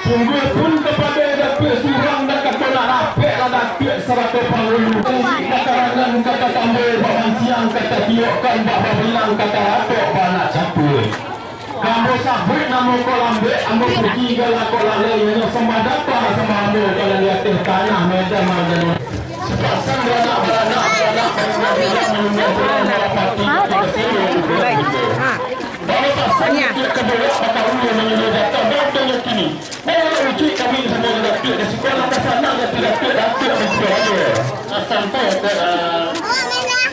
Sungguh pun kepada Datuk Surang dan kata nak rapek lah Datuk serata penghulu. Kata kata tambah bahan siang kata tiokkan bahan bilang kata rapek bahan nak campur. Kamu sabut nama kau lambek, kamu pergi galah kau lalai. Sama dapat sama kamu kalau di atas tanah meja macam ni. Sepasang beranak. Tanya. Kedua kata ulu mengenai data dan yakini. Kalau uji kami semua dapat di sekolah kesana tidak ada. Sampai ke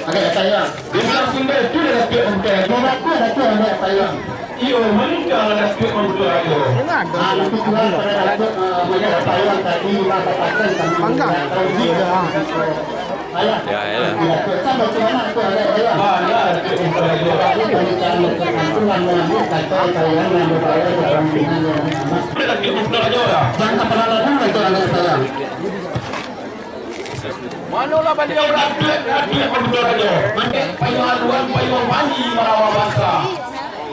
agak saya. Dia bilang sumber itu dapat untuk. Dapat ada saya. Iyo meninggal dapat untuk ayo. Nanti jual pada dapat menjadi Taiwan tadi maka pakai kami. Bangga. Ya. Sampai ke mana itu ada saya. Ya, untuk ayo. Manolah beliau rakyat berdoa. Payung aduan, payung mandi merawa bangsa.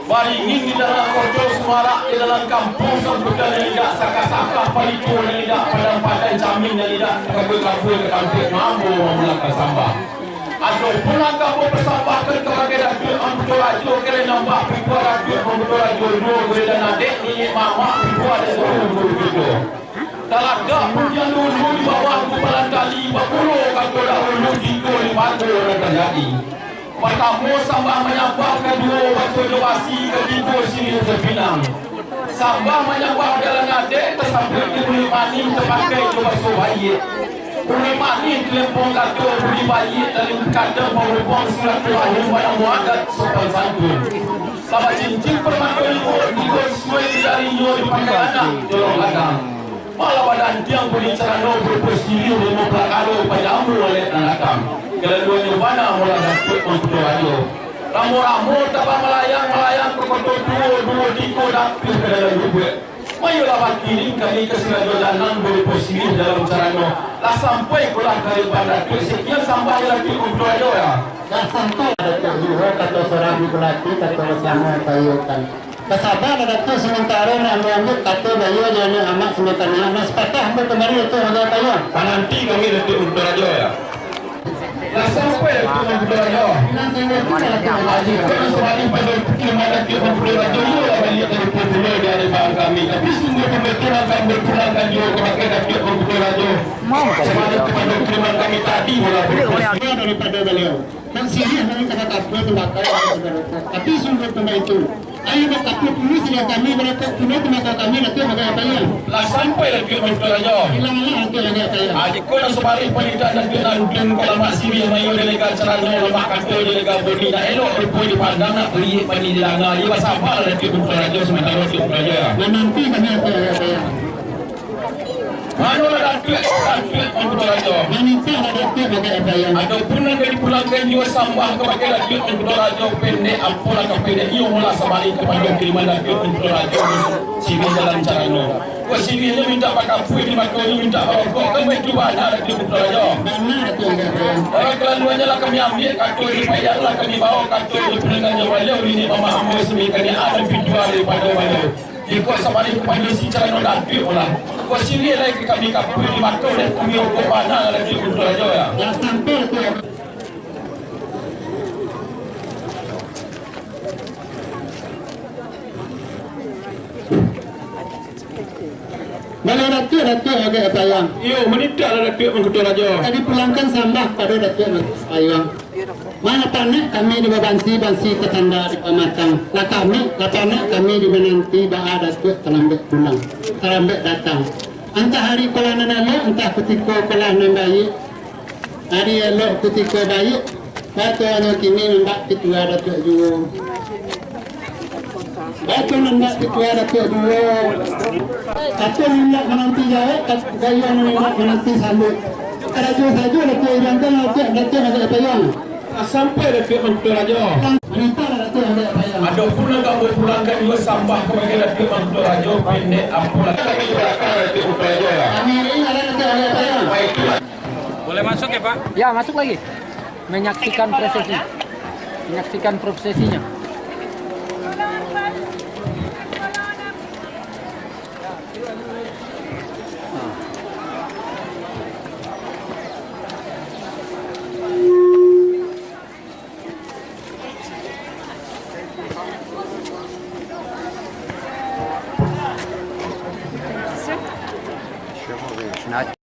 Baringin di dalam kotor semarak di dalam kampung sebutan yang tidak saka-saka palitu yang tidak padang-padang jamin yang tidak kabel-kabel ke kampung mampu memulakan sambah. Atau pulang kamu persambahkan kepada Datuk Amputur Rajo kerana nampak pipa Datuk Amputur Rajo dua boleh dan adik ini mama pipa dan dua. Talaga punya dulu di bawah kupalan kali berpuluh kata dahulu tiga lima orang terjadi. Pertama sambah menyambah kedua batu jawasi ketiga sini terpinang. Sambah menyambah dalam adik tersambut di buli maning terpakai jawasi bayi. Buli maning kelempong kata buli bayi dari kata merupang surat rahim yang muadat sopan santun. Sama cincin permata ikut sesuai dari nyo dipakai anak tolong ladang. Malah badan tiang buli cerano berpersiliu lima pelakaro pajamu oleh tanakam. Keduanya mana mula Datuk Amputur Rajo. Ramu-ramu tabang melayang perkotor dua diko Datuk ke dalam rubuk. Mayolah bakiri kami kesirajo jalan berposisi dalam carano. Lah sampai pulang dari Datuk sekian sampai Datuk Amputur Rajo ya. Dah sampai Datuk Juho kata seorang di pelati kata bersama payukan. Kesabar Datuk sementara nak ambil kata bayu jadi amat sementara. Mas patah ambil kemarin itu ada payung. Nanti kami Datuk Amputur Rajo ya. Lah sampai Datuk Amputur Rajo. Haji kau semakin pada kemana Datuk Amputur Rajo lah balik dari popular dari bang kami. Tapi sungguh pembetulan kami berpulangkan juga kepada Datuk Amputur Rajo. Semakin kepada kiriman kami tadi mula berpulangkan daripada beliau. Dan sini kami kata kapal itu bakal. Tapi sungguh pembetulan itu. Ayo berkata dulu sudah kami berkata dulu tempat kami nanti ada apa ya? Lah sampai Datuk Amputur Rajo. Hilanglah nanti ada apa ya? Haji kau nak sebalik pendidikan dan kenangan kalau masih dia mayu delegat cerana lemak kata delegat bodi nak elok berpuluh dipandang nak beli pendidikan dia pasal apa Datuk Amputur Rajo sementara Datuk Amputur Rajo ya. Dan nanti kami apa ya? Manolah Datuk Amputur Rajo. Nanti ada apa ya? Ataupun nak dipulangkan juga sambah kepada Datuk Amputur Rajo pendek apalah kepada ia mula sebalik kepada kiriman Datuk Amputur Rajo sini dalam caranya. Kau sini ni minta pakai puih di makau ni minta kau kan baik juga nak Datuk Amputur Rajo. Orang kelaluannya lah kami ambil kartu ini payahlah kami bawa kartu ini pendengarnya walau ini mama hamba sendiri kami ada video daripada walau. Ikut sebalik kepada si caranya Datuk lah. Kau sini lagi kami kapui di makau dan kami okok mana Datuk Amputur Rajo ya. Yang sampai tu. Mana Datuk agak apa yang? Yo, menitahlah Datuk Amputur Rajo. Tadi pulangkan sambah pada Datuk Ayang. Mana tanak kami di bansi ketanda di Pamatang. Lah tanak kami di Menanti Baa Datuk terlambat pulang. Terlambat datang. Entah hari kolanan elok, entah ketika kolanan bayi. Hari elok ketika bayi. Batu hanya kini nampak ketua Datuk juga. Batu nampak ketua Datuk juga. Kata nak menanti jawab, gaya nak menanti sambut. Raja saja Datuk Irangkan Datuk ada payung. Sampai Datuk Amputur Rajo. Minta Datuk ada payung. Ada pula kamu pulangkan juga sambah kepada Datuk Amputur Rajo pendek apalah. Kami berangkat Datuk Amputur Rajo ya. Kami ini ada payung. Baiklah. Boleh masuk ya Pak? Ya, masuk lagi. Menyaksikan prosesi. Menyaksikan prosesinya. Not